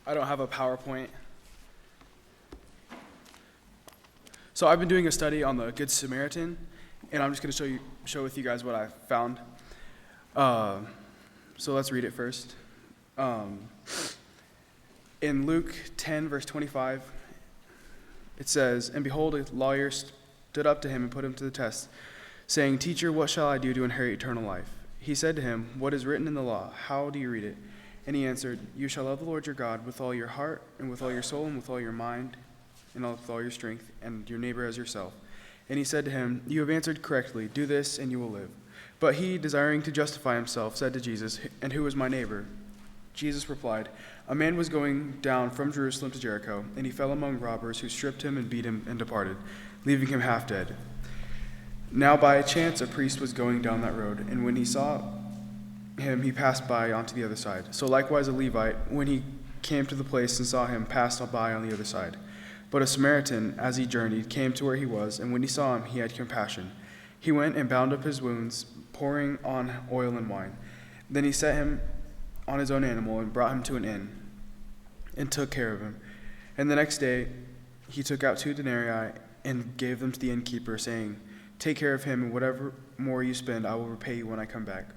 I don't have a PowerPoint. So I've been doing a study on the Good Samaritan, and I'm just going to share with you guys what I found. So let's read it first. In Luke 10, verse 25, it says, "And behold, a lawyer stood up to him and put him to the test, saying, 'Teacher, what shall I do to inherit eternal life?' He said to him, 'What is written in the law? How do you read it?' And he answered, 'You shall love the Lord your God with all your heart, and with all your soul, and with all your mind, and with all your strength, and your neighbor as yourself.' And he said to him, 'You have answered correctly. Do this, and you will live.' But he, desiring to justify himself, said to Jesus, 'And who is my neighbor?' Jesus replied, 'A man was going down from Jerusalem to Jericho, and he fell among robbers who stripped him and beat him and departed, leaving him half dead. Now by chance a priest was going down that road, and when he saw him, he passed by onto the other side. So likewise a Levite, when he came to the place and saw him, passed by on the other side. But a Samaritan, as he journeyed, came to where he was, and when he saw him, he had compassion. He went and bound up his wounds, pouring on oil and wine. Then he set him on his own animal and brought him to an inn, and took care of him. And the next day he took out 2 denarii and gave them to the innkeeper, saying, 'Take care of him, and whatever more you spend I will repay you when I come back.'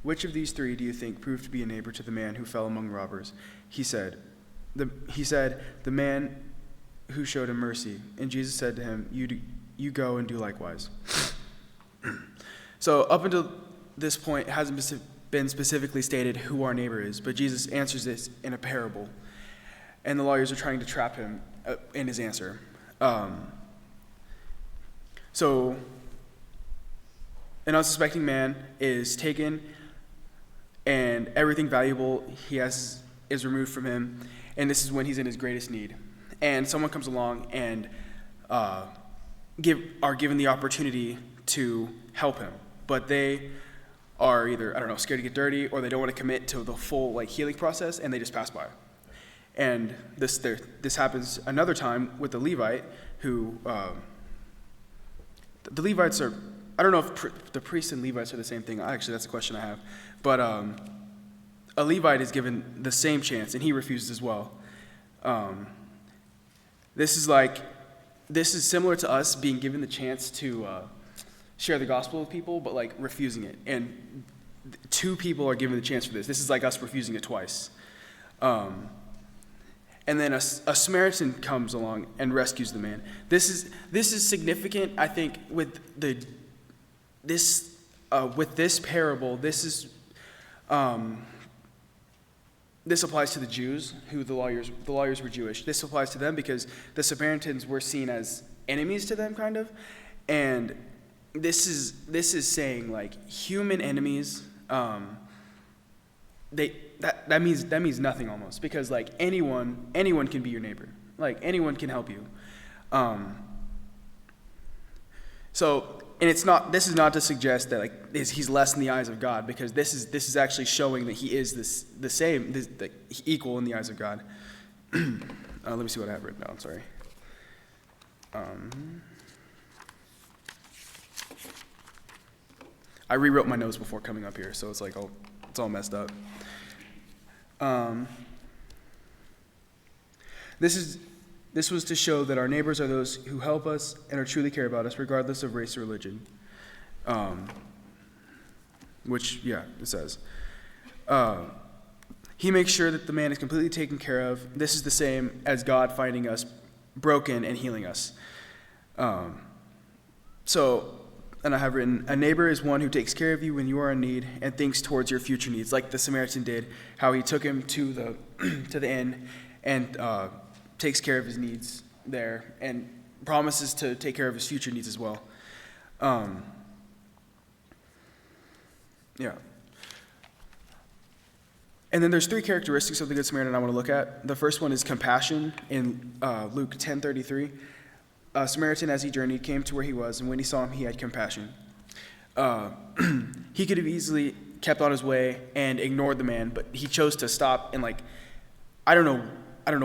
Which of these 3 do you think proved to be a neighbor to the man who fell among robbers?" He said, "The man who showed him mercy." And Jesus said to him, You go and do likewise." So up until this point, it hasn't been specifically stated who our neighbor is, but Jesus answers this in a parable. And the lawyers are trying to trap him in his answer. So an unsuspecting man is taken, and everything valuable he has is removed from him, and this is when he's in his greatest need. And someone comes along and are given the opportunity to help him, but they are either, scared to get dirty, or they don't want to commit to the full healing process, and they just pass by. And this happens another time with the Levite, who the Levites are, I don't know if the priests and Levites are the same thing. Actually, that's a question I have. But a Levite is given the same chance, and he refuses as well. This is similar to us being given the chance to share the gospel with people, but refusing it. And 2 people are given the chance for this. This is like us refusing it twice. And then a Samaritan comes along and rescues the man. This is significant, I think, with this parable. This applies to the Jews, who the lawyers were Jewish. This applies to them because the Samaritans were seen as enemies to them, kind of. And this is saying human enemies. That means nothing almost, because anyone can be your neighbor. Anyone can help you. And this is not to suggest that he's less in the eyes of God, because this is actually showing that he is the same, equal in the eyes of God. Let me see what I have written down. Sorry. I rewrote my notes before coming up here, so it's it's all messed up. This was to show that our neighbors are those who help us and are truly care about us, regardless of race or religion. It says. He makes sure that the man is completely taken care of. This is the same as God finding us broken and healing us. And I have written, a neighbor is one who takes care of you when you are in need and thinks towards your future needs, like the Samaritan did, how he took him to the inn and takes care of his needs there and promises to take care of his future needs as well. And then there's 3 characteristics of the Good Samaritan I want to look at. The first one is compassion in Luke 10:33. A Samaritan, as he journeyed, came to where he was, and when he saw him, he had compassion. He could have easily kept on his way and ignored the man, but he chose to stop and I don't know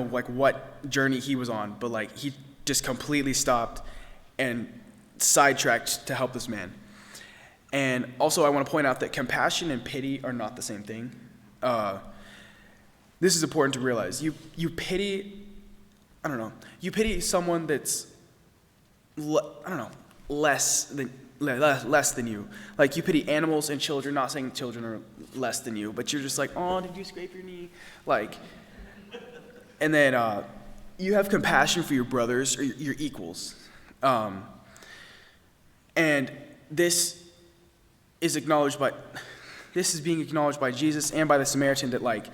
what journey he was on, but he just completely stopped and sidetracked to help this man. And also I want to point out that compassion and pity are not the same thing. this is important to realize. You pity, I don't know, you pity someone that's, less than you. Like, you pity animals and children, not saying children are less than you, but you're just like, oh, did you scrape your knee? Like, and then you have compassion for your brothers or your equals. And this is being acknowledged by Jesus and by the Samaritan, that like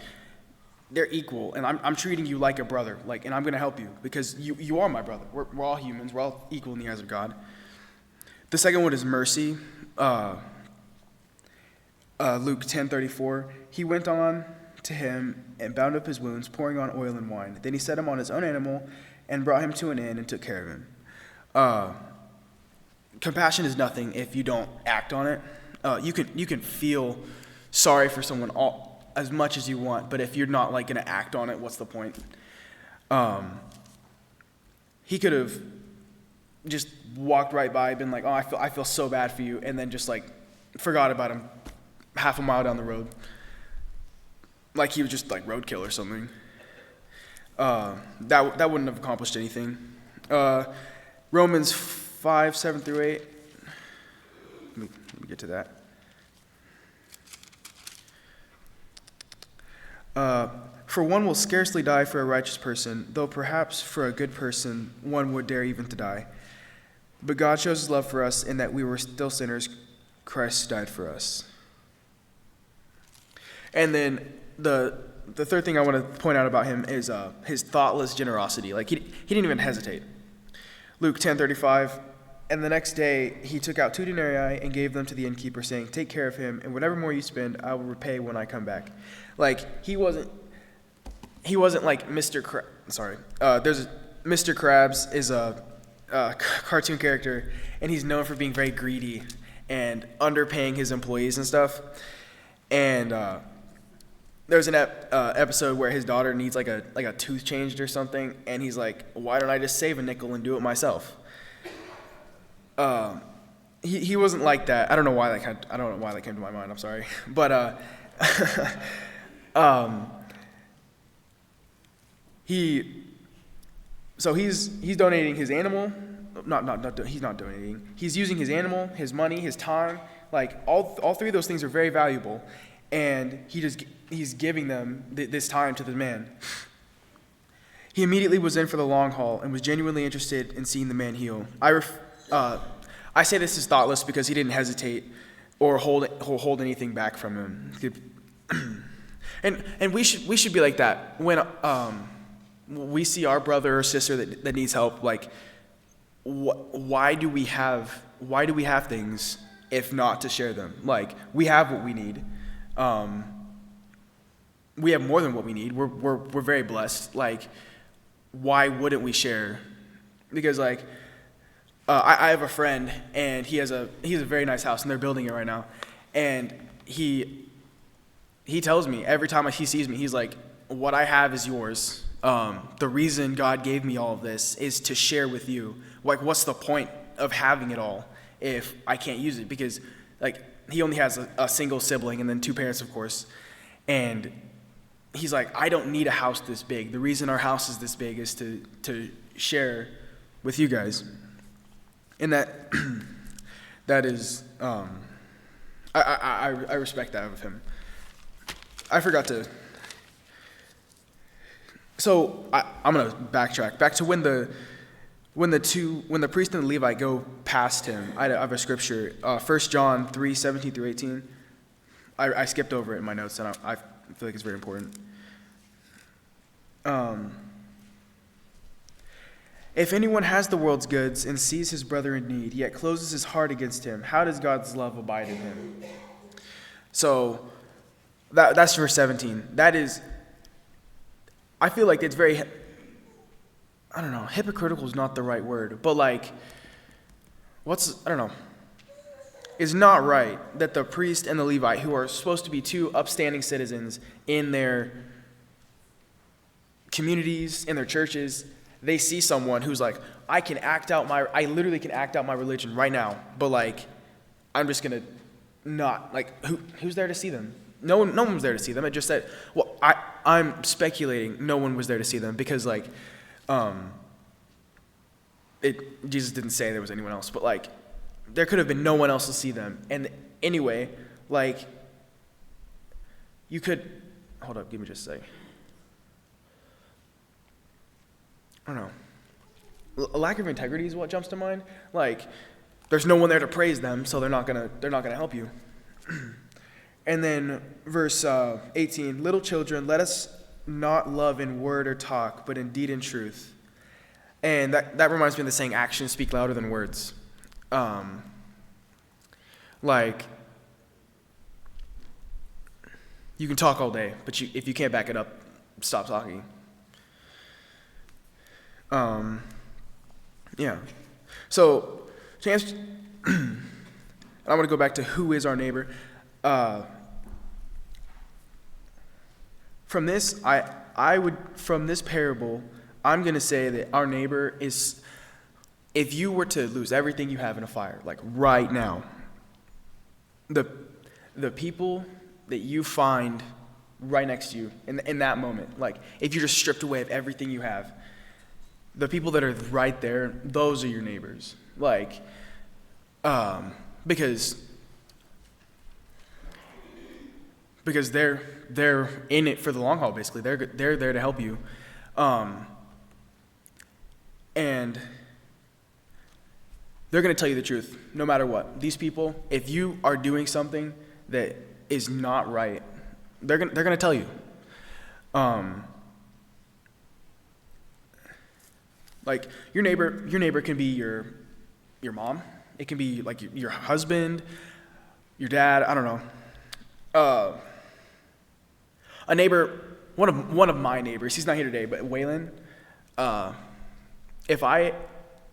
they're equal, and I'm treating you like a brother, like, and I'm going to help you because you are my brother. We're all humans. We're all equal in the eyes of God. The second one is mercy. Luke 10:34. He went on to him and bound up his wounds, pouring on oil and wine. Then he set him on his own animal and brought him to an inn and took care of him. Compassion is nothing if you don't act on it. You can feel sorry for someone as much as you want, but if you're not like going to act on it, what's the point? He could have just walked right by, been like, oh, I feel so bad for you, and then just like forgot about him half a mile down the road, like he was just like roadkill or something. That wouldn't have accomplished anything. Romans 5:7-8. Let me get to that. For one will scarcely die for a righteous person, though perhaps for a good person one would dare even to die. But God shows his love for us in that we were still sinners, Christ died for us. And then the third thing I want to point out about him is his thoughtless generosity. Like he didn't even hesitate. Luke 10:35, and the next day he took out 2 denarii and gave them to the innkeeper, saying, take care of him, and whatever more you spend, I will repay when I come back. Like, he wasn't like Mr. There's Mr. Krabs is a cartoon character, and he's known for being very greedy and underpaying his employees and stuff. And there's an episode where his daughter needs like a tooth changed or something, and he's like, why don't I just save a nickel and do it myself? He wasn't like that. I don't know why that came to my mind. I'm sorry, but he's donating his animal. He's not donating. He's using his animal, his money, his time. Like all three of those things are very valuable, and he's giving them this time to the man. He immediately was in for the long haul and was genuinely interested in seeing the man heal. I say this is thoughtless because he didn't hesitate or hold anything back from him. And we should be like that when we see our brother or sister that needs help. Like, why do we have things if not to share them? Like, we have what we need. We have more than what we need. We're very blessed. Like, why wouldn't we share? Because like, I have a friend, and he has a very nice house, and they're building it right now. And he tells me every time he sees me, he's like, what I have is yours. The reason God gave me all of this is to share with you. Like, what's the point of having it all if I can't use it? Because like, he only has a single sibling and then 2 parents, of course. And he's like, I don't need a house this big. The reason our house is this big is to share with you guys. And that is, I respect that of him. I forgot to. So I'm gonna backtrack back to when the priest and the Levite go past him. I have a scripture, 1 John 3:17-18. I skipped over it in my notes, and I feel like it's very important. If anyone has the world's goods and sees his brother in need, yet closes his heart against him, how does God's love abide in him? So that's verse 17. That is, I feel like it's very, I don't know, hypocritical is not the right word, but like, it's not right that the priest and the Levite, who are supposed to be 2 upstanding citizens in their communities, in their churches, they see someone who's like, I literally can act out my religion right now, but like, I'm just gonna not, like, who's there to see them? no one was there to see them. It just said, well, I'm speculating no one was there to see them because like, Jesus didn't say there was anyone else, but like, there could have been no one else to see them. And anyway, like, you could, hold up, give me just a second. I don't know. A lack of integrity is what jumps to mind. Like, there's no one there to praise them, so they're not gonna help you. And then verse 18, little children, let us not love in word or talk, but in deed and truth. And that reminds me of the saying, actions speak louder than words. Like, you can talk all day, but if you can't back it up, stop talking. Yeah. So, to answer, I'm going to go back to who is our neighbor. From this, from this parable, I'm going to say that our neighbor is, if you were to lose everything you have in a fire, like right now, the people that you find right next to you in that moment, like if you're just stripped away of everything you have, the people that are right there, those are your neighbors. Like, because they're in it for the long haul. Basically, they're there to help you, and they're going to tell you the truth no matter what. These people, if you are doing something that is not right, they're going to tell you. Like your neighbor can be your mom. It can be like your husband, your dad. I don't know. A neighbor, one of my neighbors. He's not here today, but Waylon.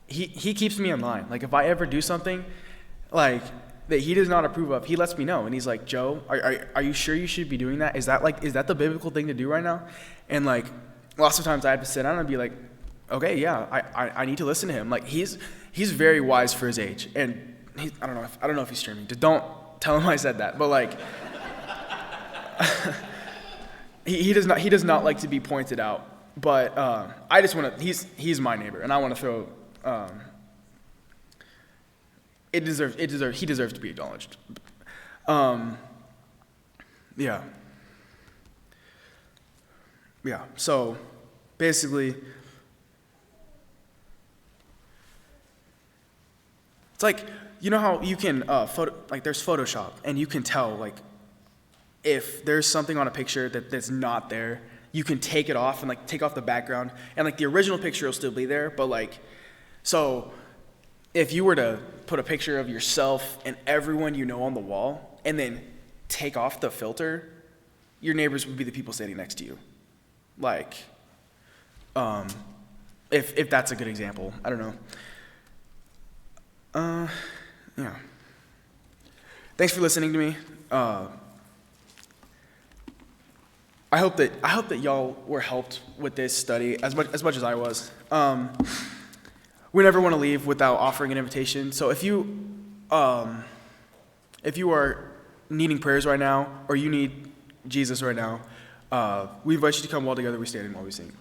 He keeps me in line. Like if I ever do something, like that he does not approve of, he lets me know, and he's like, Joe, are you sure you should be doing that? Is that the biblical thing to do right now? And like lots of times I have to sit down and be like, okay, yeah, I need to listen to him. Like he's very wise for his age, and I don't know if he's streaming. Don't tell him I said that, but like he does not like to be pointed out. But I just want to. He's my neighbor, and I want to throw. He deserves to be acknowledged. Yeah. So basically, it's like, you know how you can there's Photoshop, and you can tell like if there's something on a picture that's not there, you can take it off and like take off the background, and like the original picture will still be there, but like, so if you were to put a picture of yourself and everyone you know on the wall and then take off the filter, your neighbors would be the people standing next to you. Like, if that's a good example, I don't know. Yeah. Thanks for listening to me. I hope that y'all were helped with this study as much as I was. We never want to leave without offering an invitation. So if you are needing prayers right now, or you need Jesus right now, we invite you to come while together we stand and while we sing.